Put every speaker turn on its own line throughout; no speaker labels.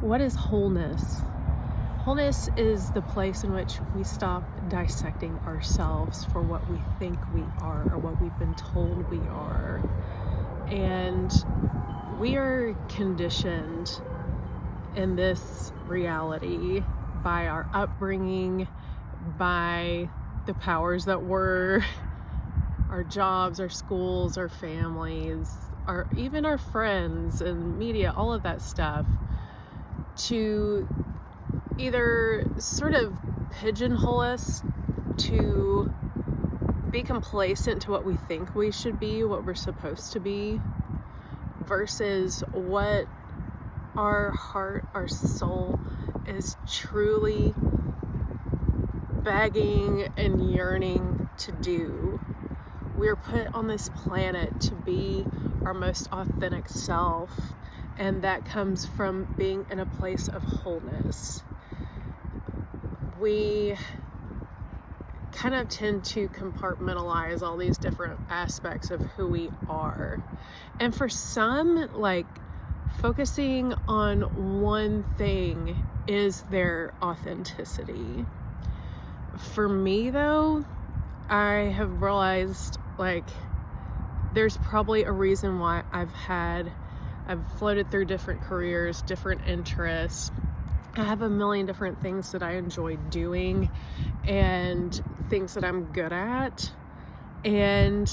What is wholeness? Wholeness is the place in which we stop dissecting ourselves for what we think we are or what we've been told we are. And we are conditioned in this reality by our upbringing, by the powers that were, our jobs, our schools, our families, even our friends and media, all of that stuff, to either sort of pigeonhole us to be complacent to what we think we should be, what we're supposed to be, versus what our heart, our soul is truly begging and yearning to do. We're put on this planet to be our most authentic self, and that comes from being in a place of wholeness. We kind of tend to compartmentalize all these different aspects of who we are. And for some, focusing on one thing is their authenticity. For me, though, I have realized there's probably a reason why I've floated through different careers, different interests. I have a million different things that I enjoy doing and things that I'm good at. And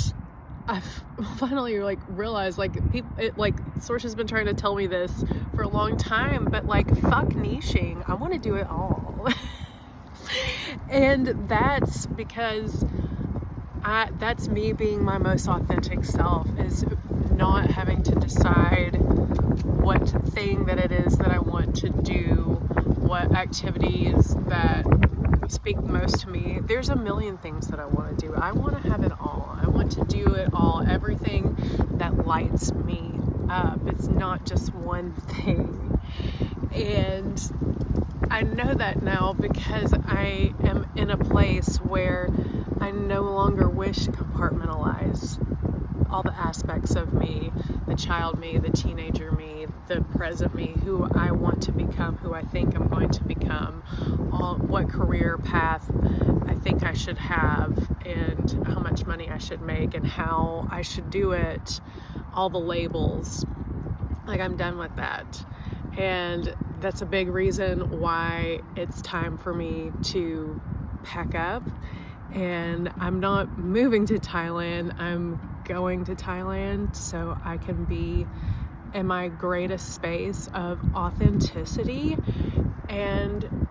I've finally realized Source has been trying to tell me this for a long time, but fuck niching. I want to do it all. And that's because that's me being my most authentic self, is not having to decide what thing that it is that I want to do, what activities that speak most to me. There's a million things that I want to do. I want to have it all. I want to do it all, everything that lights me up. It's not just one thing. And I know that now because I am in a place where I no longer wish to compartmentalize all the aspects of me, the child me, the teenager me, the present me, who I want to become, who I think I'm going to become, what career path I think I should have, and how much money I should make, and how I should do it, all the labels. I'm done with that. And that's a big reason why it's time for me to pack up. And I'm not moving to Thailand. I'm going to Thailand so I can be in my greatest space of authenticity and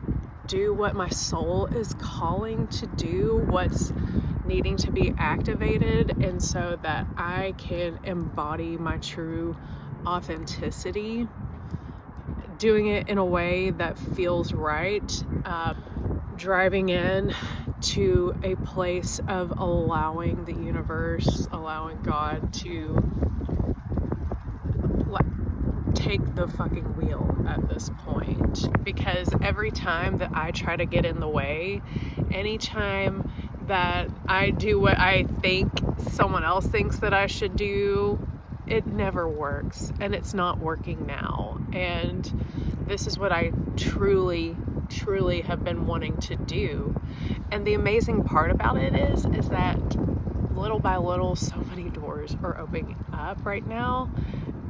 do what my soul is calling to do, what's needing to be activated, and so that I can embody my true authenticity, doing it in a way that feels right, driving in to a place of allowing the universe, allowing God to take the fucking wheel at this point. Because every time that I try to get in the way, anytime that I do what I think someone else thinks that I should do, it never works, and it's not working now. And this is what I truly have been wanting to do. And the amazing part about it is that little by little, so many doors are opening up right now.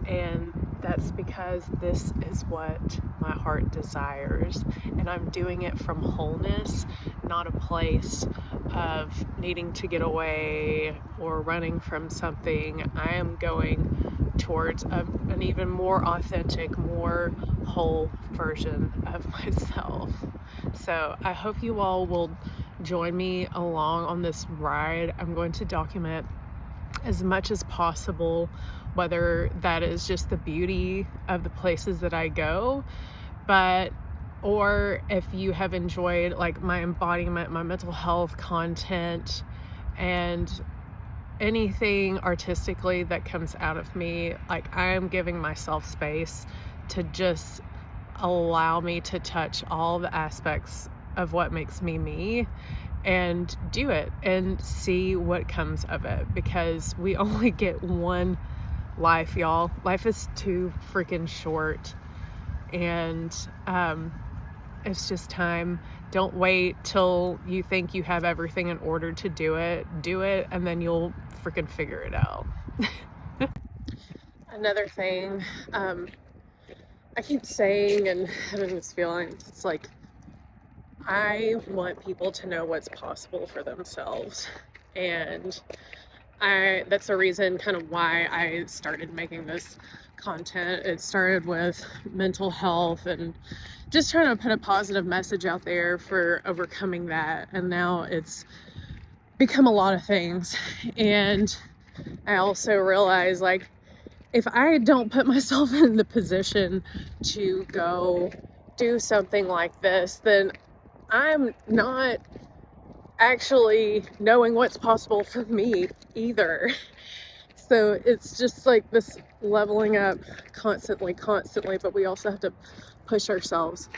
And that's because this is what my heart desires. And I'm doing it from wholeness, not a place of needing to get away or running from something. I am going towards an even more authentic, more whole version of myself. So I hope you all will join me along on this ride. I'm going to document as much as possible, whether that is just the beauty of the places that I go, or if you have enjoyed my embodiment, my mental health content, and anything artistically that comes out of me, I am giving myself space to just allow me to touch all the aspects of what makes me me, and do it and see what comes of it, because we only get one life, y'all. Life is too freaking short And it's just time. Don't wait till you think you have everything in order to do it. Do it, and then you'll freaking figure it out. Another thing, I keep saying and having this feeling, it's like, I want people to know what's possible for themselves. And that's the reason kind of why I started making this content. It started with mental health and just trying to put a positive message out there for overcoming that. And now it's become a lot of things. And I also realize, like, if I don't put myself in the position to go do something like this, then I'm not actually knowing what's possible for me either. So it's just like this leveling up constantly, but we also have to push ourselves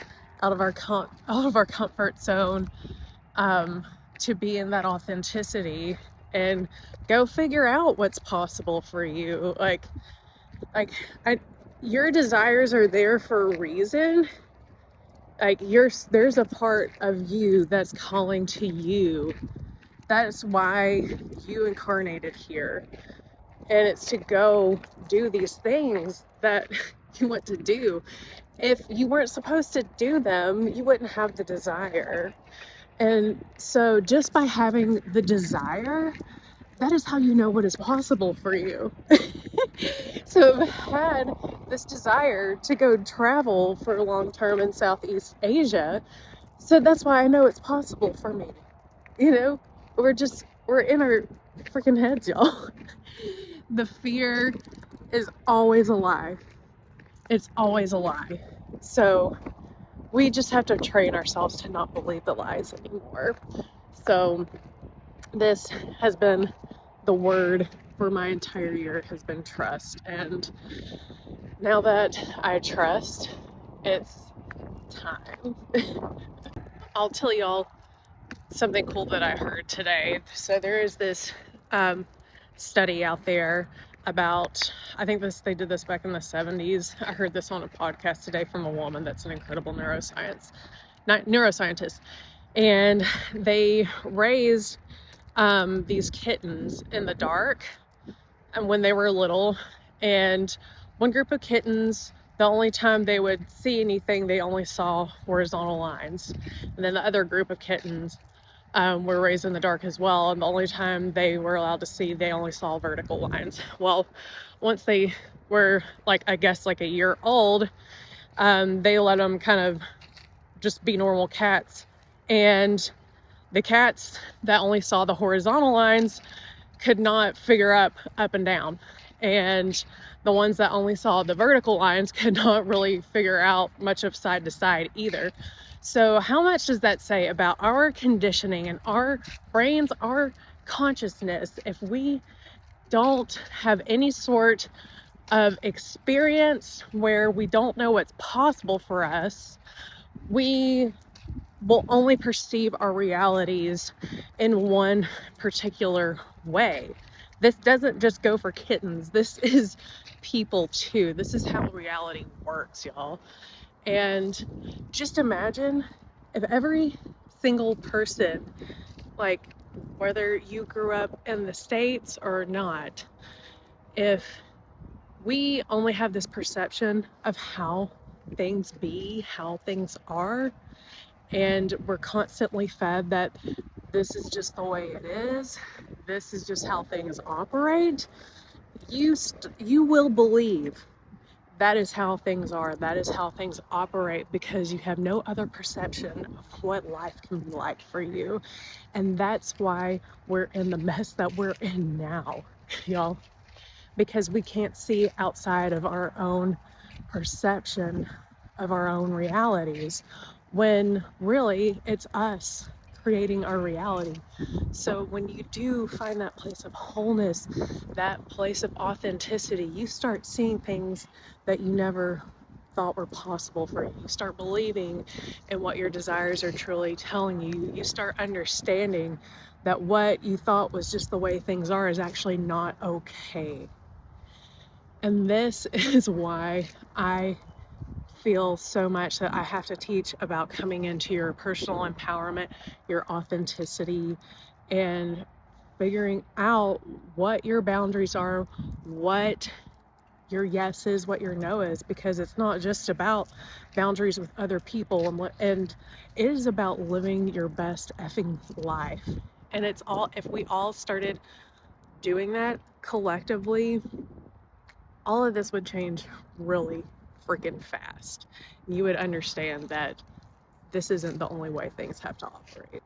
out of our comfort zone, to be in that authenticity and go figure out what's possible for you. Your desires are there for a reason. Like, there's a part of you that's calling to you. That's why you incarnated here. And it's to go do these things that you want to do. If you weren't supposed to do them, you wouldn't have the desire. And so just by having the desire, that is how you know what is possible for you. So I've had this desire to go travel for long term in Southeast Asia. So that's why I know it's possible for me. You know, we're in our freaking heads, y'all. The fear is always a lie. It's always a lie. So we just have to train ourselves to not believe the lies anymore. So this has been the word for my entire year, has been trust. And now that I trust, it's time. I'll tell y'all something cool that I heard today. So there is this study out there about, I think they did this back in the 70s. I heard this on a podcast today from a woman that's an incredible neuroscientist. And they raised these kittens in the dark, and when they were little, and one group of kittens, the only time they would see anything, they only saw horizontal lines. And then the other group of kittens were raised in the dark as well, and the only time they were allowed to see, they only saw vertical lines. Well, once they were like a year old, they let them kind of just be normal cats, and the cats that only saw the horizontal lines could not figure up and down, and the ones that only saw the vertical lines could not really figure out much of side to side either. So how much does that say about our conditioning and our brains, our consciousness? If we don't have any sort of experience where we don't know what's possible for us, we will only perceive our realities in one particular way. This doesn't just go for kittens. This is people too. This is how reality works, y'all. And just imagine if every single person, like whether you grew up in the States or not, if we only have this perception of how things be, how things are, and we're constantly fed that this is just the way it is, this is just how things operate, you will believe that is how things are, that is how things operate, because you have no other perception of what life can be like for you. And that's why we're in the mess that we're in now, y'all, because we can't see outside of our own perception of our own realities, when really it's us creating our reality. So when you do find that place of wholeness, that place of authenticity, you start seeing things that you never thought were possible for you. You start believing in what your desires are truly telling you. You start understanding that what you thought was just the way things are is actually not okay. And this is why I feel so much that I have to teach about coming into your personal empowerment, your authenticity, and figuring out what your boundaries are, what your yes is, what your no is, because it's not just about boundaries with other people, and it is about living your best effing life. And it's all, if we all started doing that collectively, all of this would change really freaking fast. You would understand that this isn't the only way things have to operate.